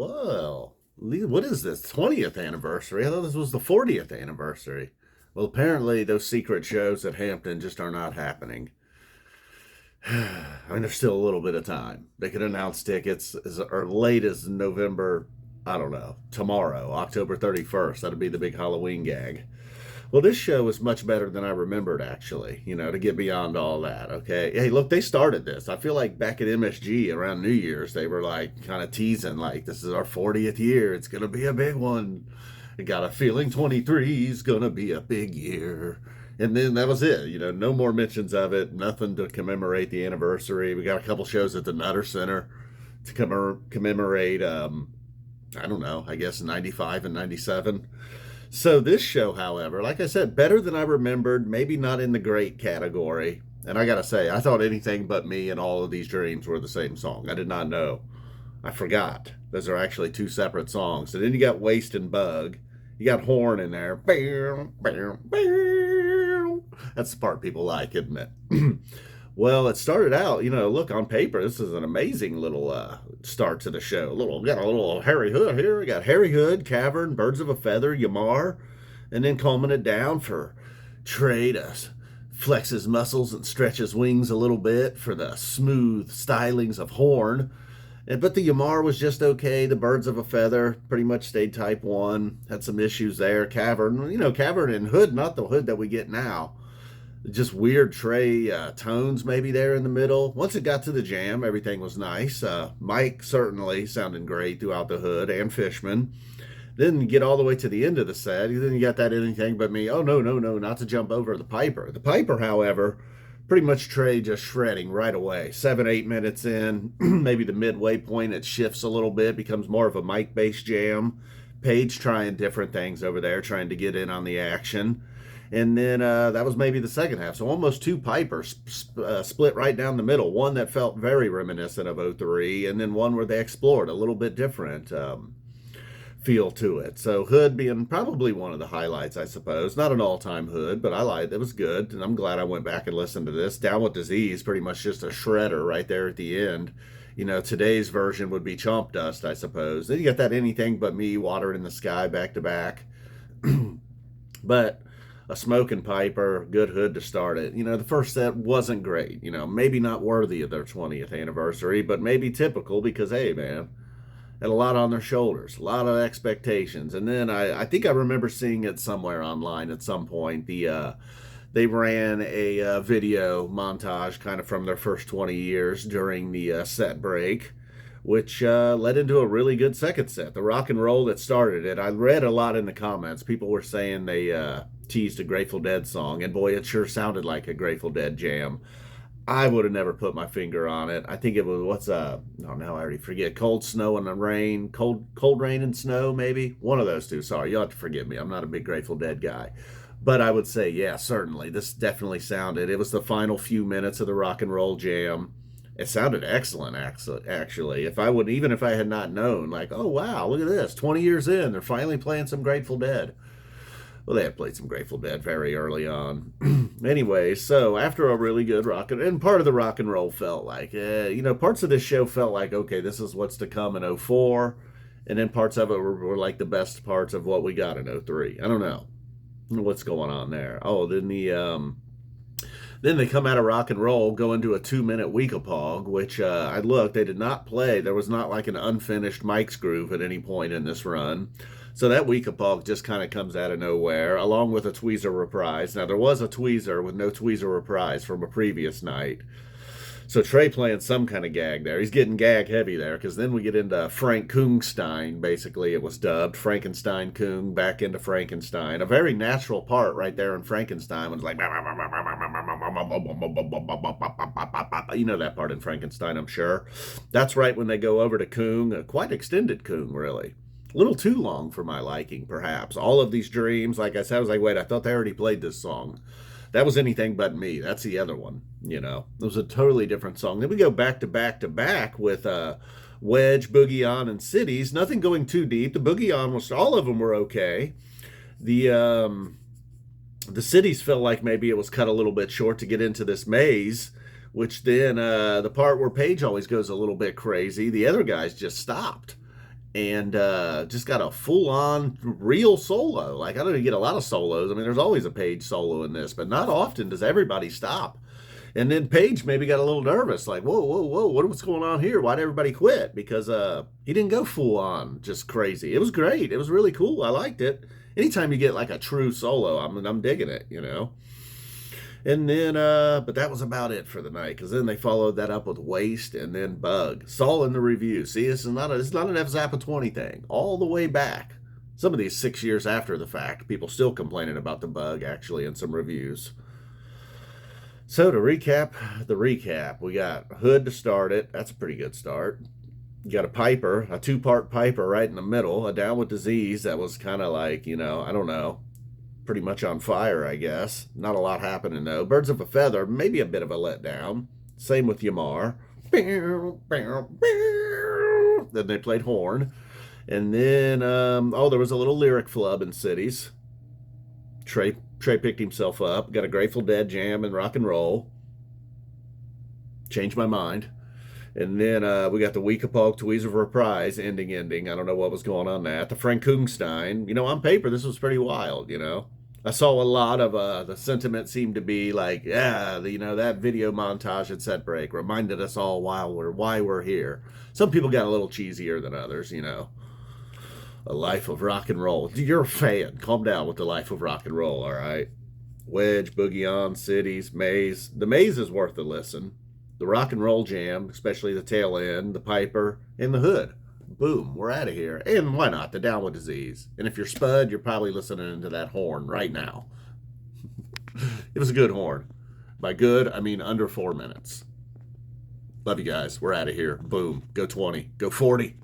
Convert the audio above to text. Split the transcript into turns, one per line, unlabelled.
Whoa. What is this? 20th anniversary? I thought this was the 40th anniversary. Well, apparently those secret shows at Hampton just are not happening. I mean, there's still a little bit of time. They could announce tickets as or late as November, I don't know, tomorrow, October 31st. That'd be the big Halloween gag. Well, this show is much better than I remembered, actually, to get beyond all that, okay? Hey, look, they started this. I feel like back at MSG around New Year's, they were like kind of teasing, like, this is our 40th year. It's going to be a big one. I got a feeling 23 is going to be a big year. And then that was it. No more mentions of it, nothing to commemorate the anniversary. We got a couple shows at the Nutter Center to commemorate, I don't know, I guess 95 and 97. So this show, however, like I said, better than I remembered, maybe not in the great category. And I gotta say, I thought Anything But Me and All of These Dreams were the same song. I did not know. I forgot. Those are actually two separate songs. And then you got Waste and Bug. You got horn in there. That's the part people like, isn't it? Well, it started out, look, on paper, this is an amazing little start to the show. We got a little Harry Hood here. We got Harry Hood, Cavern, Birds of a Feather, Yamar, and then calming it down for Trey to flex his muscles and stretch his wings a little bit for the smooth stylings of horn. But the Yamar was just okay. The Birds of a Feather pretty much stayed type 1. Had some issues there. Cavern, Cavern and Hood, not the Hood that we get now. Just weird Trey tones maybe there in the middle. Once it got to the jam, everything was nice. Mike certainly sounding great throughout the Hood and Fishman. Then you get all the way to the end of the set. Then you got that Anything But Me. Oh, no, not to jump over the Piper. The Piper, however, pretty much Trey just shredding right away. 7-8 minutes in, maybe the midway point, it shifts a little bit, becomes more of a Mike-based jam. Page trying different things over there, trying to get in on the action. And then that was maybe the second half. So almost two Pipers split right down the middle. One that felt very reminiscent of '03, and then one where they explored a little bit different feel to it. So Hood being probably one of the highlights, I suppose. Not an all-time Hood, but I liked it. It was good, and I'm glad I went back and listened to this. Down with Disease, pretty much just a shredder right there at the end. Today's version would be Chomp Dust, I suppose. Then you got that Anything But Me, Water in the Sky, back to back. But a smoking Piper, good Hood to start it. The first set wasn't great. Maybe not worthy of their 20th anniversary, but maybe typical because, hey, man, had a lot on their shoulders, a lot of expectations. And then I think I remember seeing it somewhere online at some point. They ran a video montage kind of from their first 20 years during the set break, which led into a really good second set. The rock and roll that started it. I read a lot in the comments. People were saying they teased a Grateful Dead song, and boy, it sure sounded like a Grateful Dead jam. I would have never put my finger on it. I think it was now I already forget. Cold Snow and Rain, Cold Rain and Snow, maybe one of those two. Sorry, you'll have to forgive me. I'm not a big Grateful Dead guy, but I would say, yeah, certainly this definitely sounded. It was the final few minutes of the rock and roll jam. It sounded excellent, actually. Even if I had not known, like, oh wow, look at this, 20 years in, they're finally playing some Grateful Dead. Well, they had played some Grateful Dead very early on. Anyway, so after a really good and part of the rock and roll felt like, parts of this show felt like, okay, this is what's to come in '04, and then parts of it were like the best parts of what we got in '03. I don't know what's going on there. Oh, then they come out of rock and roll, go into a 2-minute Weekapog, which I looked, they did not play. There was not like an unfinished Mike's Groove at any point in this run. So that Weekapog just kind of comes out of nowhere, along with a Tweezer reprise. Now, there was a Tweezer with no Tweezer reprise from a previous night. So Trey playing some kind of gag there. He's getting gag heavy there, because then we get into Frank Kungstein, basically it was dubbed. Frankenstein Kung, back into Frankenstein. A very natural part right there in Frankenstein. It was like, that part in Frankenstein, I'm sure. That's right when they go over to Kung, a quite extended Kung, really. A little too long for my liking, perhaps. All of These Dreams, like I said, I was like, wait, I thought they already played this song. That was Anything But Me. That's the other one, It was a totally different song. Then we go back to back with Wedge, Boogie On, and Cities. Nothing going too deep. The Boogie On all of them were okay. The Cities felt like maybe it was cut a little bit short to get into this maze, which then the part where Page always goes a little bit crazy, the other guys just stopped. and just got a full-on real solo. Like, I don't get a lot of solos. I mean, there's always a Page solo in this, but not often does everybody stop. And then Page maybe got a little nervous, like, whoa, whoa, whoa, what's going on here? Why'd everybody quit? Because he didn't go full on, just crazy. It was great. It was really cool. I liked it. Anytime you get like a true solo, I'm digging it, you know. And then, but that was about it for the night, because then they followed that up with Waste and then Bug. It's all in the review. See, it's not an F Zappa 20 thing. All the way back. Some of these 6 years after the fact, people still complaining about the Bug, actually, in some reviews. So to recap the recap, we got Hood to start it. That's a pretty good start. You got a Piper, a two-part Piper right in the middle, a Down with Disease that was kind of like, you know, I don't know, pretty much on fire, I guess. Not a lot happening, though. Birds of a Feather, maybe a bit of a letdown. Same with Yamar. Then they played horn. And then, there was a little lyric flub in Cities. Trey picked himself up. Got a Grateful Dead jam and rock and roll. Changed my mind. And then we got the Weekapog Tweezer Reprise ending. I don't know what was going on that. The Frankenstein. You know, on paper, this was pretty wild, you know. I saw a lot of the sentiment seemed to be like, you know, that video montage at Set Break reminded us all why we're here. Some people got a little cheesier than others, you know. A Life of Rock and Roll. You're a fan. Calm down with the Life of Rock and Roll, all right? Wedge, Boogie On, Cities, Maze. The Maze is worth a listen. The Rock and Roll Jam, especially the tail end, the Piper, and the Hood. Boom, we're out of here. And why not? The Down with Disease. And if you're Spud, you're probably listening to that horn right now. It was a good horn. By good, I mean under 4 minutes. Love you guys. We're out of here. Boom. Go 20. Go 40.